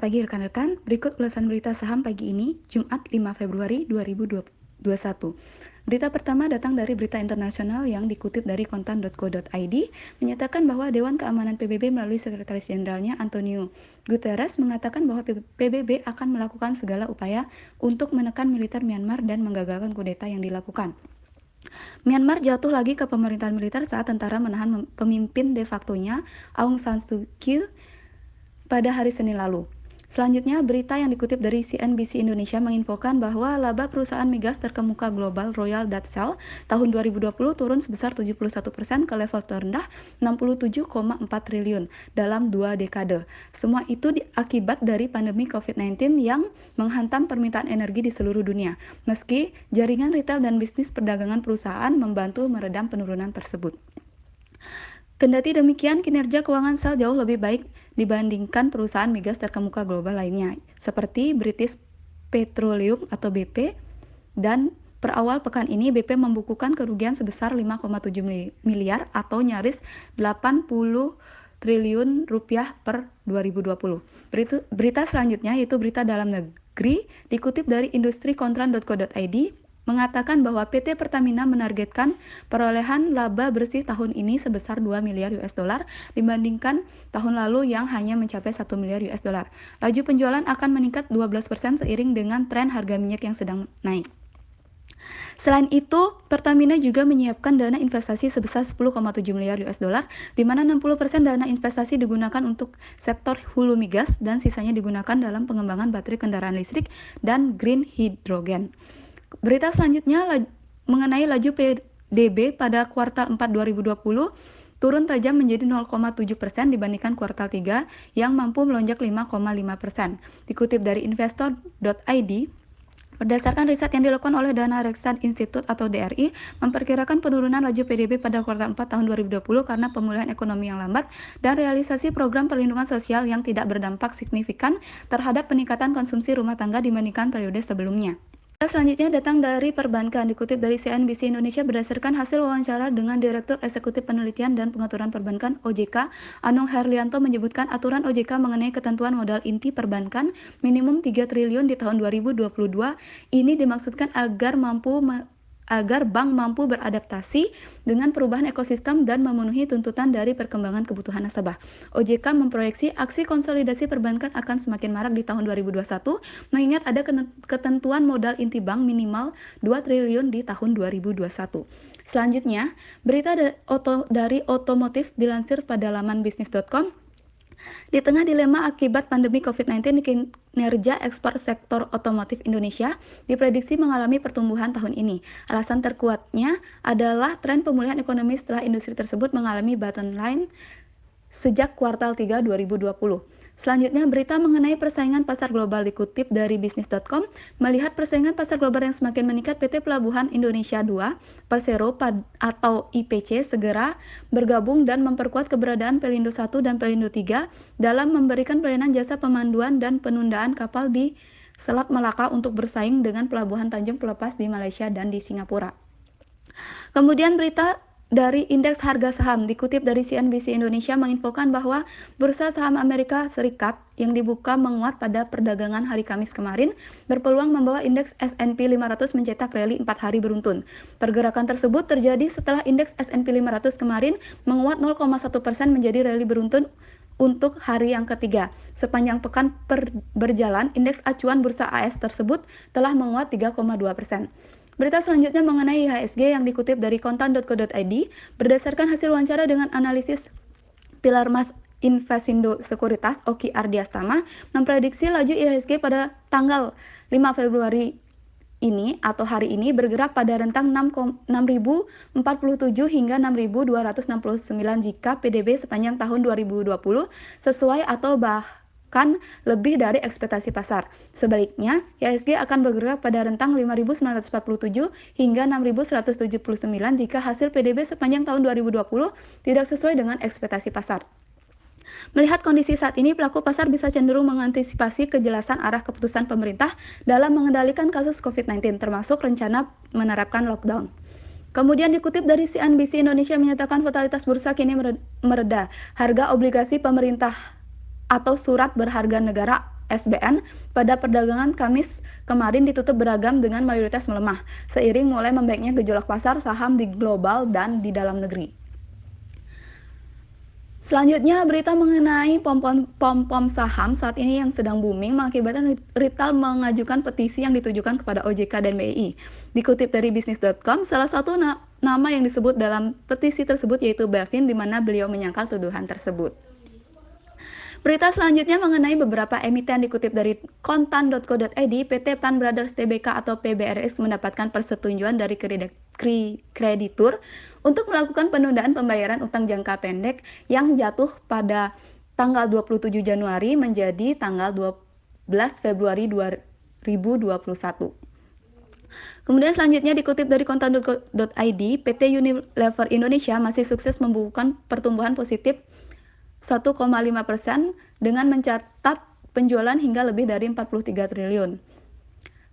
pagi rekan-rekan, berikut ulasan berita saham pagi ini, Jumat 5 Februari 2021. Berita pertama datang dari berita internasional yang dikutip dari kontan.co.id, menyatakan bahwa Dewan Keamanan PBB melalui Sekretaris Jenderalnya Antonio Guterres mengatakan bahwa PBB akan melakukan segala upaya untuk menekan militer Myanmar dan menggagalkan kudeta yang dilakukan. Myanmar jatuh lagi ke pemerintahan militer saat tentara menahan pemimpin de facto-nya Aung San Suu Kyi pada hari Senin lalu. Selanjutnya, berita yang dikutip dari CNBC Indonesia menginfokan bahwa laba perusahaan migas terkemuka global Royal Dutch Shell tahun 2020 turun sebesar 71% ke level terendah 67,4 triliun dalam 2 dekade. Semua itu akibat dari pandemi COVID-19 yang menghantam permintaan energi di seluruh dunia. Meski jaringan retail dan bisnis perdagangan perusahaan membantu meredam penurunan tersebut. Kendati demikian, kinerja keuangan Shell jauh lebih baik dibandingkan perusahaan migas terkemuka global lainnya, seperti British Petroleum atau BP, dan per awal pekan ini BP membukukan kerugian sebesar 5,7 miliar atau nyaris 80 triliun rupiah per 2020. Berita selanjutnya yaitu berita dalam negeri, dikutip dari industrikontran.co.id, mengatakan bahwa PT Pertamina menargetkan perolehan laba bersih tahun ini sebesar 2 miliar US dollar dibandingkan tahun lalu yang hanya mencapai 1 miliar US dollar. Laju penjualan akan meningkat 12% seiring dengan tren harga minyak yang sedang naik. Selain itu, Pertamina juga menyiapkan dana investasi sebesar 10,7 miliar US dollar, di mana 60% dana investasi digunakan untuk sektor hulu migas dan sisanya digunakan dalam pengembangan baterai kendaraan listrik dan green hydrogen. Berita selanjutnya mengenai laju PDB pada kuartal 4 2020 turun tajam menjadi 0,7% dibandingkan kuartal 3 yang mampu melonjak 5,5%. Dikutip dari investor.id, berdasarkan riset yang dilakukan oleh Dana Reksa Institute atau DRI, memperkirakan penurunan laju PDB pada kuartal 4 tahun 2020 karena pemulihan ekonomi yang lambat dan realisasi program perlindungan sosial yang tidak berdampak signifikan terhadap peningkatan konsumsi rumah tangga dibandingkan periode sebelumnya. Selanjutnya datang dari perbankan, dikutip dari CNBC Indonesia berdasarkan hasil wawancara dengan Direktur Eksekutif Penelitian dan Pengaturan Perbankan OJK, Anung Herlianto menyebutkan aturan OJK mengenai ketentuan modal inti perbankan minimum 3 triliun di tahun 2022 ini dimaksudkan agar bank mampu beradaptasi dengan perubahan ekosistem dan memenuhi tuntutan dari perkembangan kebutuhan nasabah. OJK memproyeksi aksi konsolidasi perbankan akan semakin marak di tahun 2021, mengingat ada ketentuan modal inti bank minimal 2 triliun di tahun 2021. Selanjutnya, berita dari otomotif dilansir pada laman bisnis.com. Di tengah dilema akibat pandemi COVID-19, kinerja ekspor sektor otomotif Indonesia diprediksi mengalami pertumbuhan tahun ini. Alasan terkuatnya adalah tren pemulihan ekonomi setelah industri tersebut mengalami bottom line sejak kuartal 3 2020. Selanjutnya, berita mengenai persaingan pasar global dikutip dari bisnis.com, melihat persaingan pasar global yang semakin meningkat, PT Pelabuhan Indonesia II, Persero atau IPC segera bergabung dan memperkuat keberadaan Pelindo 1 dan Pelindo 3 dalam memberikan pelayanan jasa pemanduan dan penundaan kapal di Selat Malaka untuk bersaing dengan pelabuhan Tanjung Pelepas di Malaysia dan di Singapura. Kemudian berita dari indeks harga saham, dikutip dari CNBC Indonesia menginfokan bahwa bursa saham Amerika Serikat yang dibuka menguat pada perdagangan hari Kamis kemarin berpeluang membawa indeks S&P 500 mencetak rally 4 hari beruntun. Pergerakan tersebut terjadi setelah indeks S&P 500 kemarin menguat 0,1% menjadi rally beruntun untuk hari yang ketiga. Sepanjang pekan berjalan, indeks acuan bursa AS tersebut telah menguat 3,2%. Berita selanjutnya mengenai IHSG yang dikutip dari kontan.co.id, berdasarkan hasil wawancara dengan analisis Pilar Mas Invasindo Sekuritas Oki Ardiastama, memprediksi laju IHSG pada tanggal 5 Februari ini atau hari ini bergerak pada rentang 6.047 hingga 6.269 jika PDB sepanjang tahun 2020 sesuai atau bahkan lebih dari ekspektasi pasar. Sebaliknya, IHSG akan bergerak pada rentang 5.947 hingga 6.179 jika hasil PDB sepanjang tahun 2020 tidak sesuai dengan ekspektasi pasar. Melihat kondisi saat ini, pelaku pasar bisa cenderung mengantisipasi kejelasan arah keputusan pemerintah dalam mengendalikan kasus COVID-19, termasuk rencana menerapkan lockdown. Kemudian dikutip dari CNBC Indonesia menyatakan volatilitas bursa kini mereda. Harga obligasi pemerintah atau surat berharga negara IHSBN pada perdagangan Kamis kemarin ditutup beragam dengan mayoritas melemah, seiring mulai membaiknya gejolak pasar saham di global dan di dalam negeri. Selanjutnya, berita mengenai pom-pom saham saat ini yang sedang booming mengakibatkan retail mengajukan petisi yang ditujukan kepada OJK dan BI. Dikutip dari bisnis.com, salah satu nama yang disebut dalam petisi tersebut yaitu Belvin, di mana beliau menyangkal tuduhan tersebut. Berita selanjutnya mengenai beberapa emiten dikutip dari kontan.co.id, PT Pan Brothers Tbk atau PBRS mendapatkan persetujuan dari kreditur untuk melakukan penundaan pembayaran utang jangka pendek yang jatuh pada tanggal 27 Januari menjadi tanggal 12 Februari 2021. Kemudian selanjutnya dikutip dari kontan.co.id, PT Unilever Indonesia masih sukses membukukan pertumbuhan positif 1,5% dengan mencatat penjualan hingga lebih dari 43 triliun.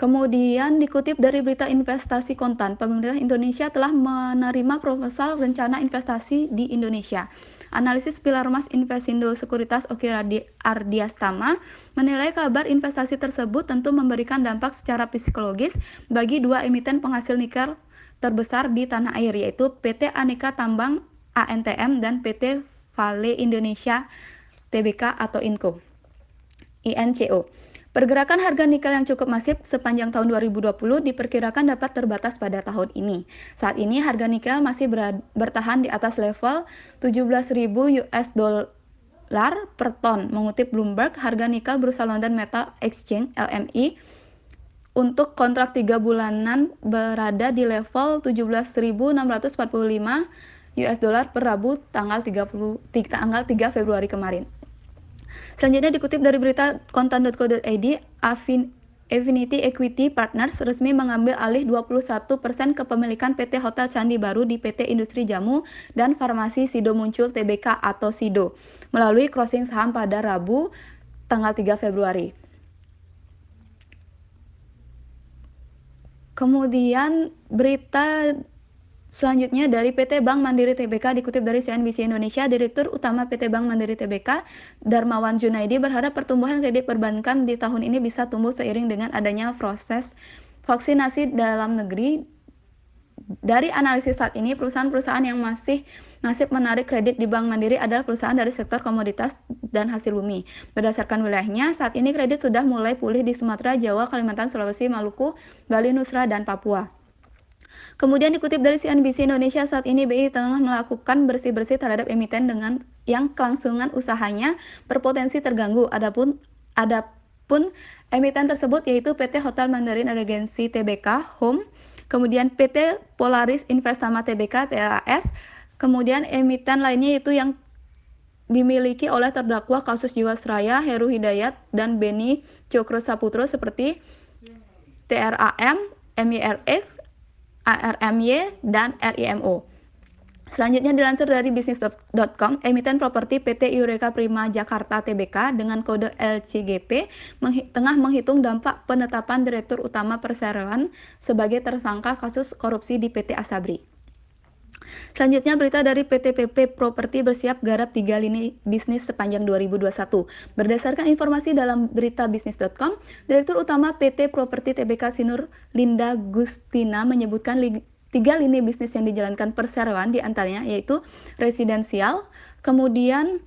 Kemudian dikutip dari berita investasi kontan, pemerintah Indonesia telah menerima proposal rencana investasi di Indonesia. Analisis Pilar Mas Investindo Sekuritas Oki Ardiastama menilai kabar investasi tersebut tentu memberikan dampak secara psikologis bagi dua emiten penghasil nikel terbesar di tanah air, yaitu PT Aneka Tambang ANTM dan PT Vale Indonesia Tbk atau INCO. Pergerakan harga nikel yang cukup masif sepanjang tahun 2020 diperkirakan dapat terbatas pada tahun ini. Saat ini harga nikel masih bertahan di atas level 17.000 US dollar per ton. Mengutip Bloomberg, harga nikel Bursa London Metal Exchange (LME) untuk kontrak 3 bulanan berada di level 17.645 US dollar per Rabu tanggal 3 Februari kemarin. Selanjutnya dikutip dari berita kontan.co.id, Affinity Equity Partners resmi mengambil alih 21% kepemilikan PT Hotel Candi Baru di PT Industri Jamu dan Farmasi Sido Muncul Tbk atau Sido melalui closing saham pada Rabu tanggal 3 Februari. Kemudian berita selanjutnya dari PT Bank Mandiri Tbk dikutip dari CNBC Indonesia, Direktur Utama PT Bank Mandiri Tbk, Darmawan Junaidi berharap pertumbuhan kredit perbankan di tahun ini bisa tumbuh seiring dengan adanya proses vaksinasi dalam negeri. Dari analisis saat ini, perusahaan-perusahaan yang masih nasib menarik kredit di Bank Mandiri adalah perusahaan dari sektor komoditas dan hasil bumi. Berdasarkan wilayahnya, saat ini kredit sudah mulai pulih di Sumatera, Jawa, Kalimantan, Sulawesi, Maluku, Bali, Nusra, dan Papua. Kemudian dikutip dari CNBC Indonesia, saat ini BI tengah melakukan bersih-bersih terhadap emiten dengan yang kelangsungan usahanya berpotensi terganggu. Adapun emiten tersebut yaitu PT Hotel Mandarin Regency Tbk Home, kemudian PT Polaris Investama Tbk PLAS, kemudian emiten lainnya itu yang dimiliki oleh terdakwa kasus Jiwasraya Heru Hidayat dan Beni Cokro Saputro seperti TRAM, MYRX, ARMY, dan RIMO. Selanjutnya dilansir dari bisnis.com, emiten properti PT Eureka Prima Jakarta Tbk dengan kode LCGP tengah menghitung dampak penetapan Direktur Utama Perseroan sebagai tersangka kasus korupsi di PT Asabri. Selanjutnya berita dari PT PP Properti bersiap garap 3 lini bisnis sepanjang 2021. Berdasarkan informasi dalam berita bisnis.com, Direktur Utama PT Properti Tbk Sinur Linda Gustina menyebutkan 3 lini bisnis yang dijalankan perseroan diantaranya yaitu residensial, kemudian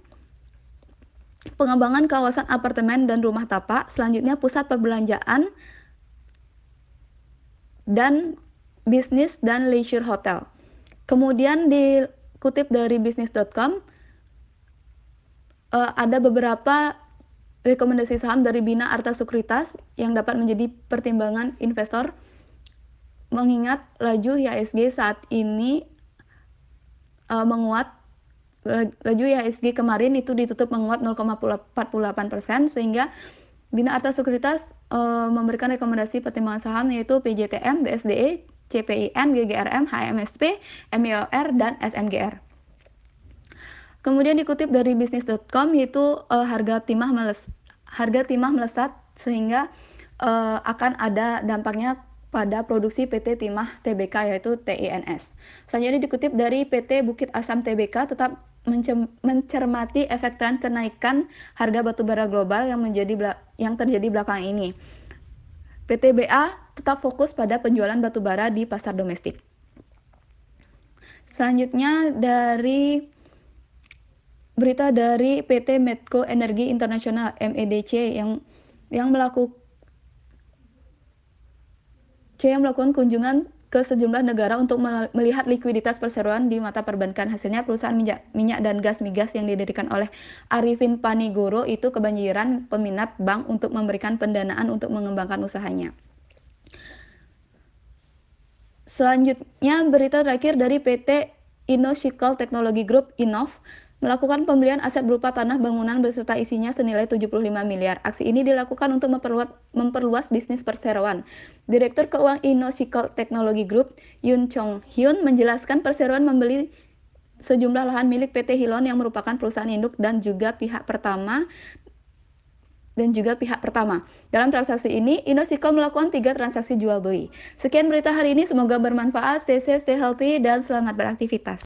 pengembangan kawasan apartemen dan rumah tapak, selanjutnya pusat perbelanjaan, dan bisnis dan leisure hotel. Kemudian dikutip dari bisnis.com, ada beberapa rekomendasi saham dari Bina Arta Sekuritas yang dapat menjadi pertimbangan investor mengingat laju IHSG saat ini menguat. Laju IHSG kemarin itu ditutup menguat 0,48% sehingga Bina Arta Sekuritas memberikan rekomendasi pertimbangan saham yaitu PJTM, BSDE, CPIN, GGRM, HMSP, MIOR, dan SMGR. Kemudian dikutip dari bisnis.com yaitu harga timah melesat sehingga akan ada dampaknya pada produksi PT Timah Tbk yaitu TINS. Selanjutnya dikutip dari PT Bukit Asam Tbk tetap mencermati efek tren kenaikan harga batubara global yang terjadi belakangan ini. PTBA tetap fokus pada penjualan batubara di pasar domestik. Selanjutnya dari berita dari PT Medco Energi Internasional (MEDC) yang melakukan kunjungan ke sejumlah negara untuk melihat likuiditas perseroan di mata perbankan. Hasilnya perusahaan minyak dan gas migas yang didirikan oleh Arifin Panigoro itu kebanjiran peminat bank untuk memberikan pendanaan untuk mengembangkan usahanya. Selanjutnya berita terakhir dari PT Innocycle Technology Group (Innov) melakukan pembelian aset berupa tanah bangunan beserta isinya senilai 75 miliar. Aksi ini dilakukan untuk memperluas bisnis perseroan. Direktur Keuangan Innocycle Technology Group, Yoon Chong-hyun, menjelaskan perseroan membeli sejumlah lahan milik PT Hilon yang merupakan perusahaan induk dan juga pihak pertama. Dalam transaksi ini, Innocycle melakukan 3 transaksi jual beli. Sekian berita hari ini, semoga bermanfaat. Stay safe, stay healthy, dan selamat beraktivitas.